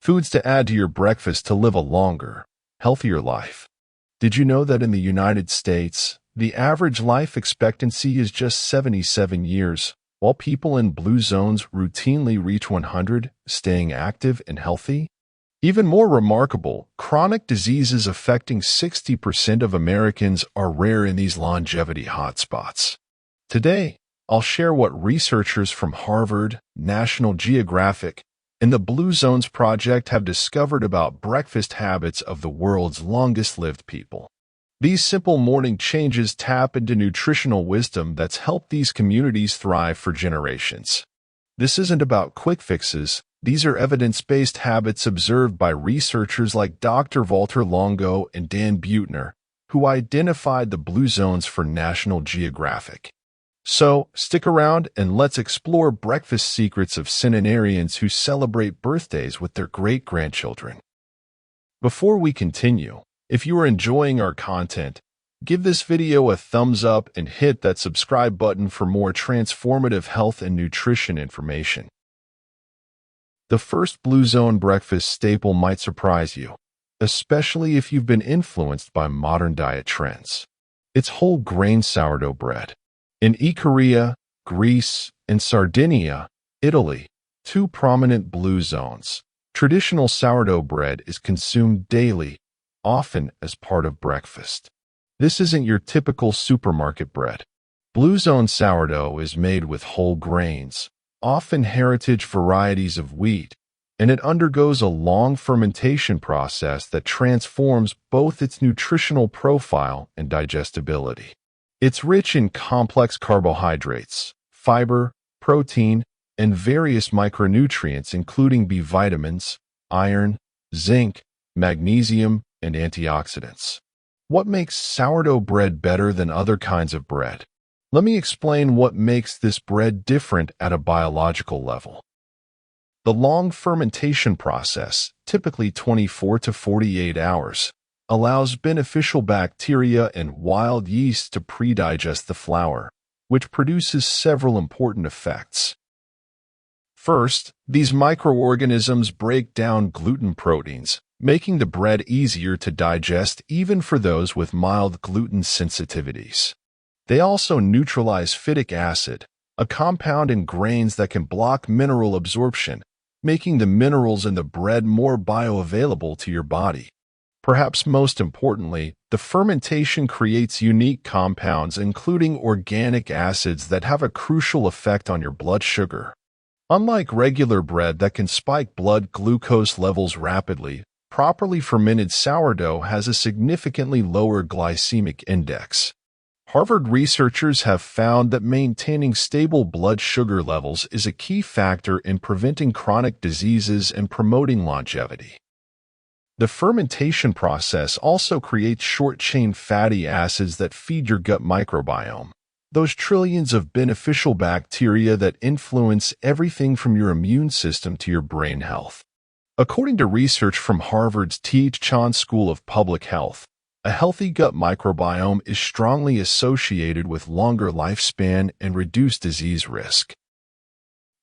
Foods to add to your breakfast to live a longer, healthier life. Did you know that in the United States, the average life expectancy is just 77 years, while people in blue zones routinely reach 100, staying active and healthy? Even more remarkable, chronic diseases affecting 60% of Americans are rare in these longevity hotspots. Today, I'll share what researchers from Harvard, National Geographic, and the Blue Zones Project have discovered about breakfast habits of the world's longest-lived people. These simple morning changes tap into nutritional wisdom that's helped these communities thrive for generations. This isn't about quick fixes. These are evidence-based habits observed by researchers like Dr. Walter Longo and Dan Buettner, who identified the blue zones for National Geographic. So, stick around and let's explore breakfast secrets of centenarians who celebrate birthdays with their great-grandchildren. Before we continue, if you are enjoying our content, give this video a thumbs up and hit that subscribe button for more transformative health and nutrition information. The first Blue Zone breakfast staple might surprise you, especially if you've been influenced by modern diet trends. It's whole grain sourdough bread. In Ikaria, Greece, and Sardinia, Italy, two prominent blue zones, traditional sourdough bread is consumed daily, often as part of breakfast. This isn't your typical supermarket bread. Blue Zone sourdough is made with whole grains, often heritage varieties of wheat, and it undergoes a long fermentation process that transforms both its nutritional profile and digestibility. It's rich in complex carbohydrates, fiber, protein, and various micronutrients including B vitamins, iron, zinc, magnesium, and antioxidants. What makes sourdough bread better than other kinds of bread? Let me explain what makes this bread different at a biological level. The long fermentation process, typically 24 to 48 hours, allows beneficial bacteria and wild yeast to pre-digest the flour, which produces several important effects. First, these microorganisms break down gluten proteins, making the bread easier to digest even for those with mild gluten sensitivities. They also neutralize phytic acid, a compound in grains that can block mineral absorption, making the minerals in the bread more bioavailable to your body. Perhaps most importantly, the fermentation creates unique compounds including organic acids that have a crucial effect on your blood sugar. Unlike regular bread that can spike blood glucose levels rapidly, properly fermented sourdough has a significantly lower glycemic index. Harvard researchers have found that maintaining stable blood sugar levels is a key factor in preventing chronic diseases and promoting longevity. The fermentation process also creates short-chain fatty acids that feed your gut microbiome, those trillions of beneficial bacteria that influence everything from your immune system to your brain health. According to research from Harvard's T.H. Chan School of Public Health, a healthy gut microbiome is strongly associated with longer lifespan and reduced disease risk.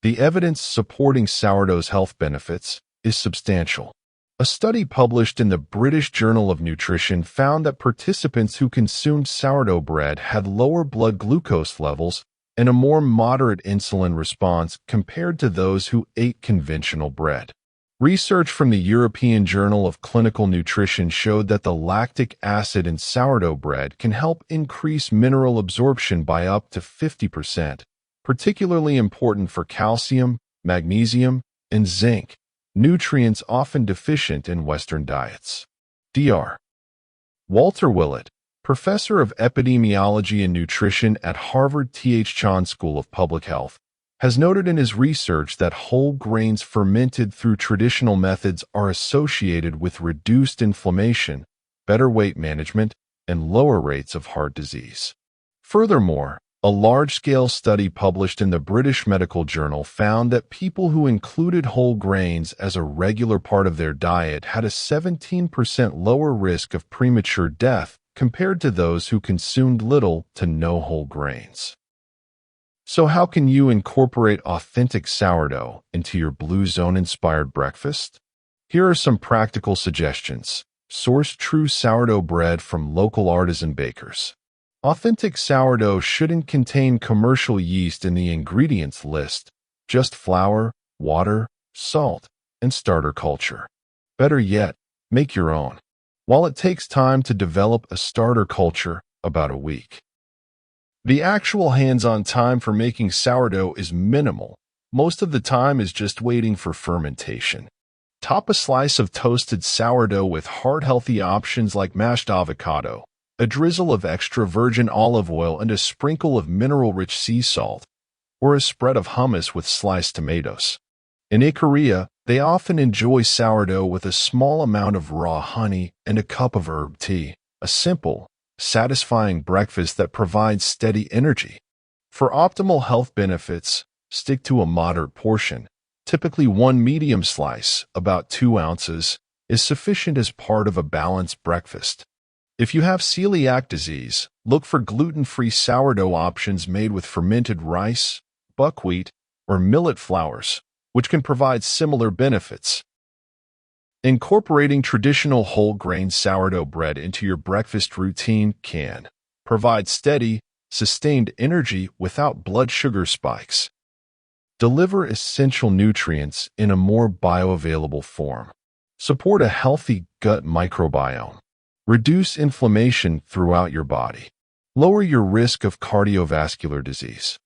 The evidence supporting sourdough's health benefits is substantial. A study published in the British Journal of Nutrition found that participants who consumed sourdough bread had lower blood glucose levels and a more moderate insulin response compared to those who ate conventional bread. Research from the European Journal of Clinical Nutrition showed that the lactic acid in sourdough bread can help increase mineral absorption by up to 50%, particularly important for calcium, magnesium, and zinc, nutrients often deficient in Western diets. Dr. Walter Willett, professor of epidemiology and nutrition at Harvard T.H. Chan School of Public Health, has noted in his research that whole grains fermented through traditional methods are associated with reduced inflammation, better weight management, and lower rates of heart disease. Furthermore, a large-scale study published in the British Medical Journal found that people who included whole grains as a regular part of their diet had a 17% lower risk of premature death compared to those who consumed little to no whole grains. So how can you incorporate authentic sourdough into your Blue Zone-inspired breakfast? Here are some practical suggestions. Source true sourdough bread from local artisan bakers. Authentic sourdough shouldn't contain commercial yeast in the ingredients list, just flour, water, salt, and starter culture. Better yet, make your own. While it takes time to develop a starter culture, about a week, the actual hands-on time for making sourdough is minimal. Most of the time is just waiting for fermentation. Top a slice of toasted sourdough with heart-healthy options like mashed avocado, a drizzle of extra virgin olive oil, and a sprinkle of mineral-rich sea salt, or a spread of hummus with sliced tomatoes. In Ikaria, they often enjoy sourdough with a small amount of raw honey and a cup of herb tea, a simple, satisfying breakfast that provides steady energy. For optimal health benefits, stick to a moderate portion. Typically, one medium slice, about 2 ounces, is sufficient as part of a balanced breakfast. If you have celiac disease, look for gluten-free sourdough options made with fermented rice, buckwheat, or millet flours, which can provide similar benefits. Incorporating traditional whole grain sourdough bread into your breakfast routine can provide steady, sustained energy without blood sugar spikes. Deliver essential nutrients in a more bioavailable form. Support a healthy gut microbiome. Reduce inflammation throughout your body. Lower your risk of cardiovascular disease.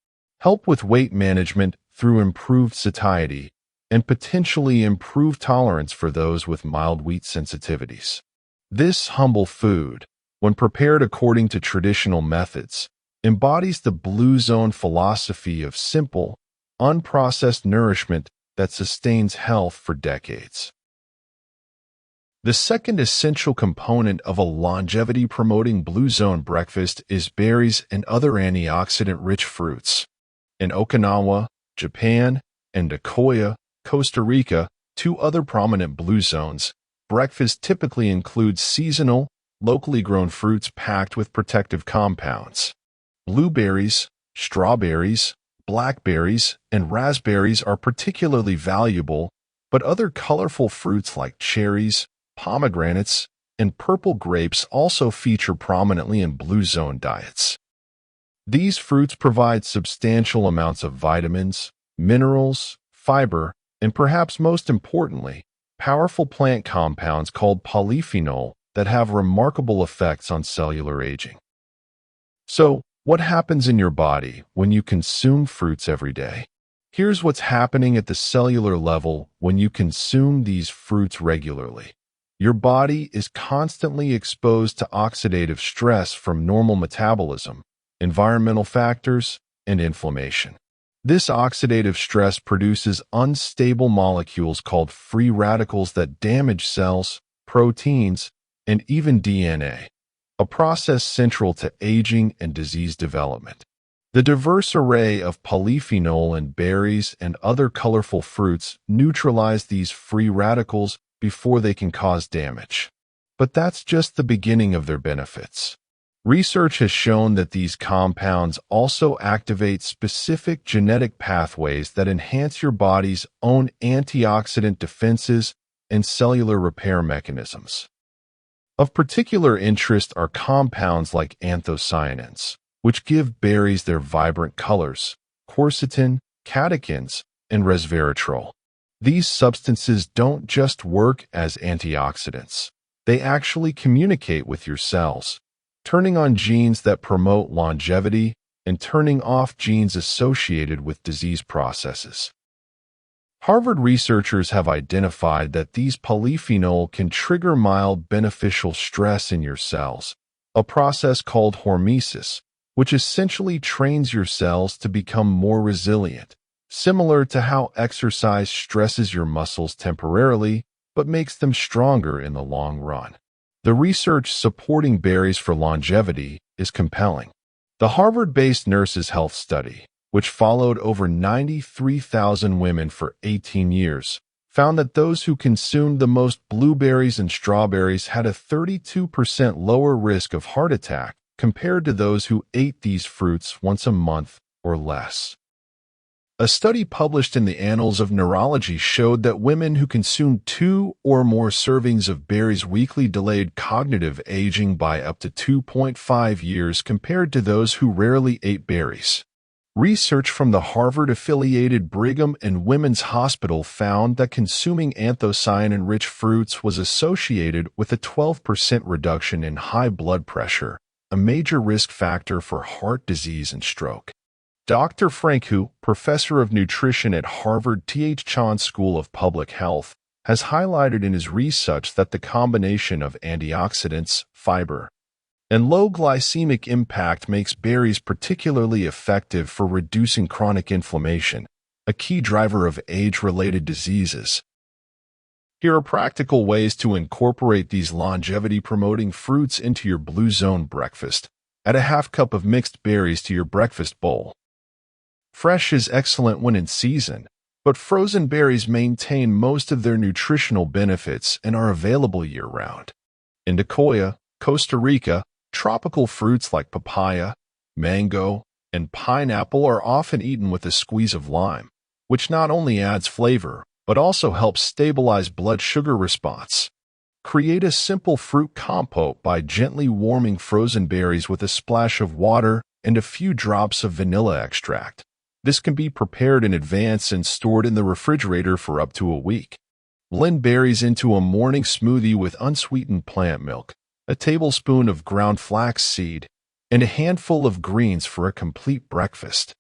Help with weight management through improved satiety and potentially improved tolerance for those with mild wheat sensitivities. This humble food, when prepared according to traditional methods, embodies the Blue Zone philosophy of simple, unprocessed nourishment that sustains health for decades. The second essential component of a longevity-promoting Blue Zone breakfast is berries and other antioxidant-rich fruits. In Okinawa, Japan, and Ikaria, Costa Rica, 2 other prominent Blue Zones, breakfast typically includes seasonal, locally grown fruits packed with protective compounds. Blueberries, strawberries, blackberries, and raspberries are particularly valuable, but other colorful fruits like cherries, pomegranates, and purple grapes also feature prominently in Blue Zone diets. These fruits provide substantial amounts of vitamins, minerals, fiber, and perhaps most importantly, powerful plant compounds called polyphenol that have remarkable effects on cellular aging. So, what happens in your body when you consume fruits every day? Here's what's happening at the cellular level when you consume these fruits regularly. Your body is constantly exposed to oxidative stress from normal metabolism, environmental factors, and inflammation. This oxidative stress produces unstable molecules called free radicals that damage cells, proteins, and even DNA, a process central to aging and disease development. The diverse array of polyphenol in berries and other colorful fruits neutralize these free radicals before they can cause damage. But that's just the beginning of their benefits. Research has shown that these compounds also activate specific genetic pathways that enhance your body's own antioxidant defenses and cellular repair mechanisms. Of particular interest are compounds like anthocyanins, which give berries their vibrant colors, quercetin, catechins, and resveratrol. These substances don't just work as antioxidants. They actually communicate with your cells, turning on genes that promote longevity and turning off genes associated with disease processes. Harvard researchers have identified that these polyphenol can trigger mild beneficial stress in your cells, a process called hormesis, which essentially trains your cells to become more resilient, similar to how exercise stresses your muscles temporarily but makes them stronger in the long run. The research supporting berries for longevity is compelling. The Harvard-based Nurses' Health Study, which followed over 93,000 women for 18 years, found that those who consumed the most blueberries and strawberries had a 32% lower risk of heart attack compared to those who ate these fruits once a month or less. A study published in the Annals of Neurology showed that women who consumed 2 or more servings of berries weekly delayed cognitive aging by up to 2.5 years compared to those who rarely ate berries. Research from the Harvard-affiliated Brigham and Women's Hospital found that consuming anthocyanin-rich fruits was associated with a 12% reduction in high blood pressure, a major risk factor for heart disease and stroke. Dr. Frank Hu, professor of nutrition at Harvard T.H. Chan School of Public Health, has highlighted in his research that the combination of antioxidants, fiber, and low glycemic impact makes berries particularly effective for reducing chronic inflammation, a key driver of age-related diseases. Here are practical ways to incorporate these longevity-promoting fruits into your Blue Zone breakfast. Add a half cup of mixed berries to your breakfast bowl. Fresh is excellent when in season, but frozen berries maintain most of their nutritional benefits and are available year-round. In Ikaria, Costa Rica, tropical fruits like papaya, mango, and pineapple are often eaten with a squeeze of lime, which not only adds flavor, but also helps stabilize blood sugar response. Create a simple fruit compote by gently warming frozen berries with a splash of water and a few drops of vanilla extract. This can be prepared in advance and stored in the refrigerator for up to a week. Blend berries into a morning smoothie with unsweetened plant milk, a tablespoon of ground flax seed, and a handful of greens for a complete breakfast.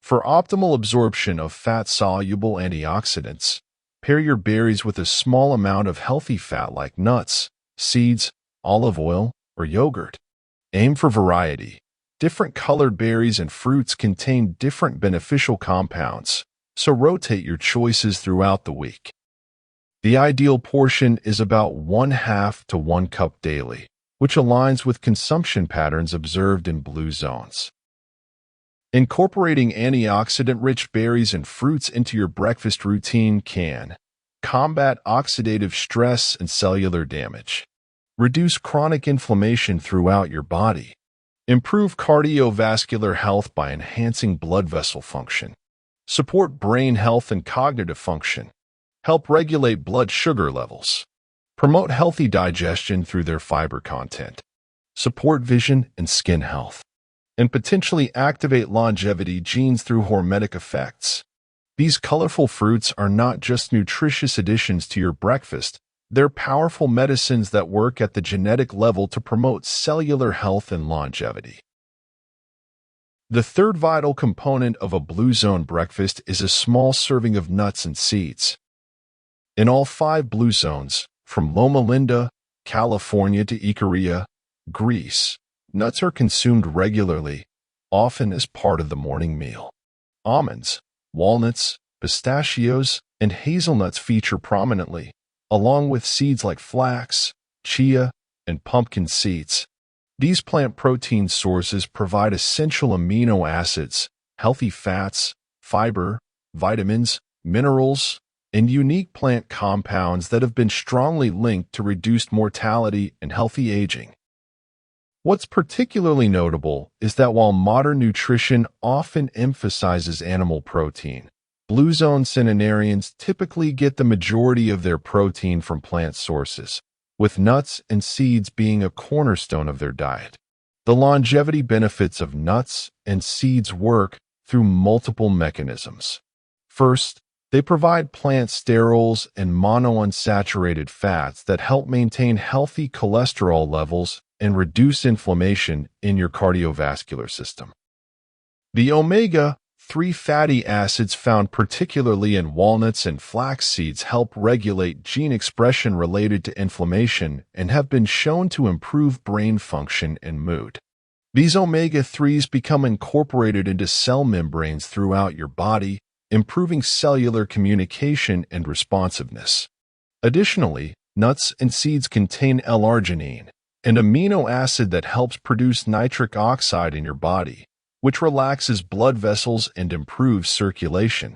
For optimal absorption of fat-soluble antioxidants, pair your berries with a small amount of healthy fat like nuts, seeds, olive oil, or yogurt. Aim for variety. Different colored berries and fruits contain different beneficial compounds, so rotate your choices throughout the week. The ideal portion is about 1/2 to 1 cup daily, which aligns with consumption patterns observed in blue zones. Incorporating antioxidant-rich berries and fruits into your breakfast routine can combat oxidative stress and cellular damage, reduce chronic inflammation throughout your body, improve cardiovascular health by enhancing blood vessel function, support brain health and cognitive function, help regulate blood sugar levels, promote healthy digestion through their fiber content, support vision and skin health, and potentially activate longevity genes through hormetic effects. These colorful fruits are not just nutritious additions to your breakfast, they're powerful medicines that work at the genetic level to promote cellular health and longevity. The third vital component of a Blue Zone breakfast is a small serving of nuts and seeds. In all 5 Blue Zones, from Loma Linda, California to Ikaria, Greece, nuts are consumed regularly, often as part of the morning meal. Almonds, walnuts, pistachios, and hazelnuts feature prominently, along with seeds like flax, chia, and pumpkin seeds. These plant protein sources provide essential amino acids, healthy fats, fiber, vitamins, minerals, and unique plant compounds that have been strongly linked to reduced mortality and healthy aging. What's particularly notable is that while modern nutrition often emphasizes animal protein, Blue Zone centenarians typically get the majority of their protein from plant sources, with nuts and seeds being a cornerstone of their diet. The longevity benefits of nuts and seeds work through multiple mechanisms. First, they provide plant sterols and monounsaturated fats that help maintain healthy cholesterol levels and reduce inflammation in your cardiovascular system. The omega-3 fatty acids found particularly in walnuts and flax seeds help regulate gene expression related to inflammation and have been shown to improve brain function and mood. These omega-3s become incorporated into cell membranes throughout your body, improving cellular communication and responsiveness. Additionally, nuts and seeds contain L-arginine, an amino acid that helps produce nitric oxide in your body, which relaxes blood vessels and improves circulation.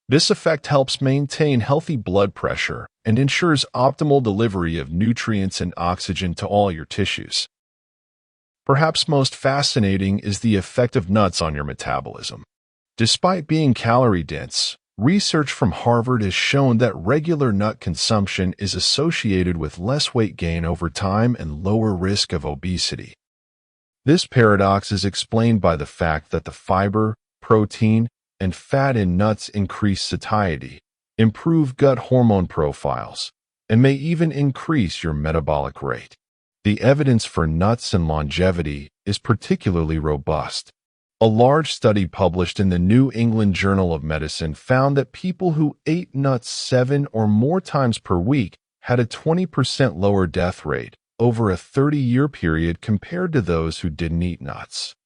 This effect helps maintain healthy blood pressure and ensures optimal delivery of nutrients and oxygen to all your tissues. Perhaps most fascinating is the effect of nuts on your metabolism. Despite being calorie-dense, research from Harvard has shown that regular nut consumption is associated with less weight gain over time and lower risk of obesity. This paradox is explained by the fact that the fiber, protein, and fat in nuts increase satiety, improve gut hormone profiles, and may even increase your metabolic rate. The evidence for nuts and longevity is particularly robust. A large study published in the New England Journal of Medicine found that people who ate nuts 7 or more times per week had a 20% lower death rate over a 30-year period compared to those who didn't eat nuts.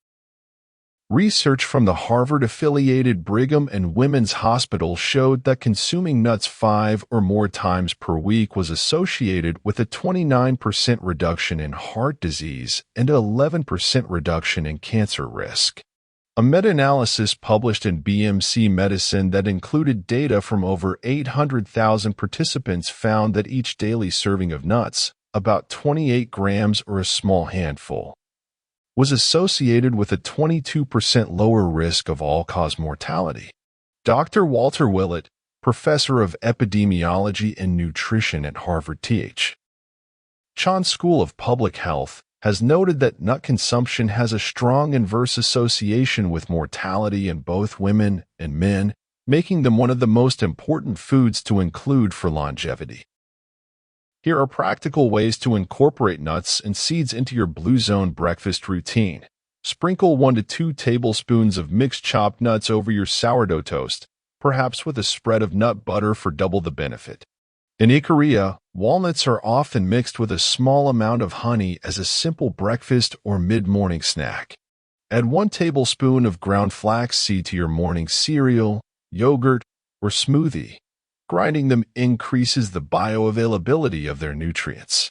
Research from the Harvard-affiliated Brigham and Women's Hospital showed that consuming nuts 5 or more times per week was associated with a 29% reduction in heart disease and an 11% reduction in cancer risk. A meta-analysis published in BMC Medicine that included data from over 800,000 participants found that each daily serving of nuts, about 28 grams or a small handful, was associated with a 22% lower risk of all-cause mortality. Dr. Walter Willett, professor of epidemiology and nutrition at Harvard-Th. Chan School of Public Health, has noted that nut consumption has a strong inverse association with mortality in both women and men, making them one of the most important foods to include for longevity. Here are practical ways to incorporate nuts and seeds into your Blue Zone breakfast routine. Sprinkle 1 to 2 tablespoons of mixed chopped nuts over your sourdough toast, perhaps with a spread of nut butter for double the benefit. In Ikaria, walnuts are often mixed with a small amount of honey as a simple breakfast or mid-morning snack. Add 1 tablespoon of ground flaxseed to your morning cereal, yogurt, or smoothie. Grinding them increases the bioavailability of their nutrients.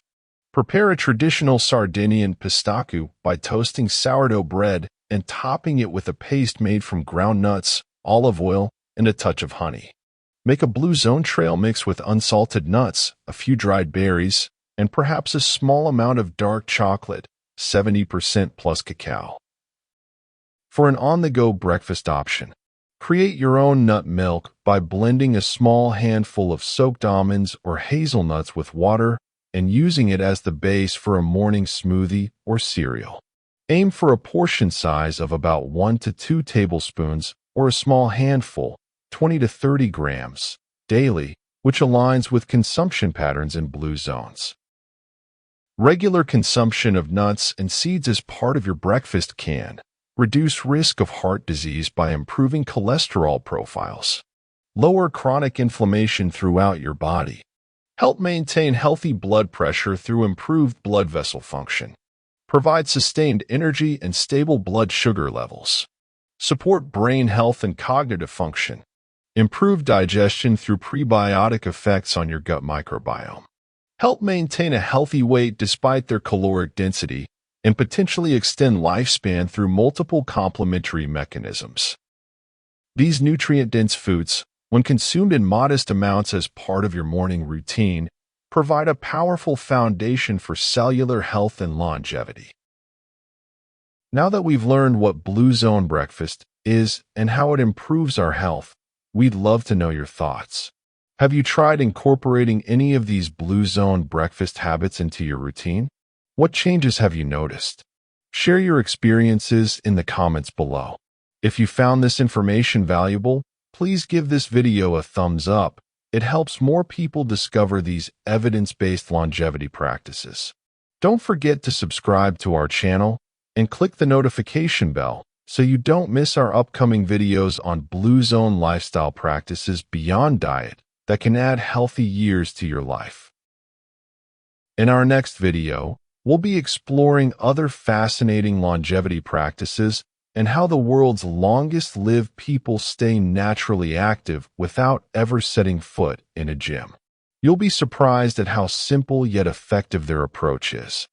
Prepare a traditional Sardinian pistachio by toasting sourdough bread and topping it with a paste made from ground nuts, olive oil, and a touch of honey. Make a Blue Zone trail mix with unsalted nuts, a few dried berries, and perhaps a small amount of dark chocolate, 70% plus cacao. For an on-the-go breakfast option, create your own nut milk by blending a small handful of soaked almonds or hazelnuts with water and using it as the base for a morning smoothie or cereal. Aim for a portion size of about 1 to 2 tablespoons or a small handful, 20 to 30 grams, daily, which aligns with consumption patterns in Blue Zones. Regular consumption of nuts and seeds as part of your breakfast can reduce risk of heart disease by improving cholesterol profiles, lower chronic inflammation throughout your body, help maintain healthy blood pressure through improved blood vessel function, provide sustained energy and stable blood sugar levels, support brain health and cognitive function, improve digestion through prebiotic effects on your gut microbiome, help maintain a healthy weight despite their caloric density, and potentially extend lifespan through multiple complementary mechanisms. These nutrient-dense foods, when consumed in modest amounts as part of your morning routine, provide a powerful foundation for cellular health and longevity. Now that we've learned what Blue Zone breakfast is and how it improves our health, we'd love to know your thoughts. Have you tried incorporating any of these Blue Zone breakfast habits into your routine? What changes have you noticed? Share your experiences in the comments below. If you found this information valuable, please give this video a thumbs up. It helps more people discover these evidence-based longevity practices. Don't forget to subscribe to our channel and click the notification bell so you don't miss our upcoming videos on Blue Zone lifestyle practices beyond diet that can add healthy years to your life. In our next video, we'll be exploring other fascinating longevity practices and how the world's longest-lived people stay naturally active without ever setting foot in a gym. You'll be surprised at how simple yet effective their approach is.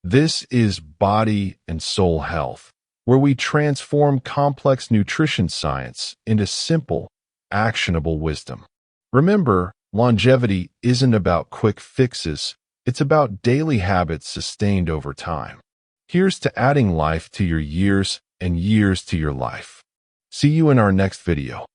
This is Body and Soul Health, where we transform complex nutrition science into simple, actionable wisdom. Remember, longevity isn't about quick fixes. It's about daily habits sustained over time. Here's to adding life to your years and years to your life. See you in our next video.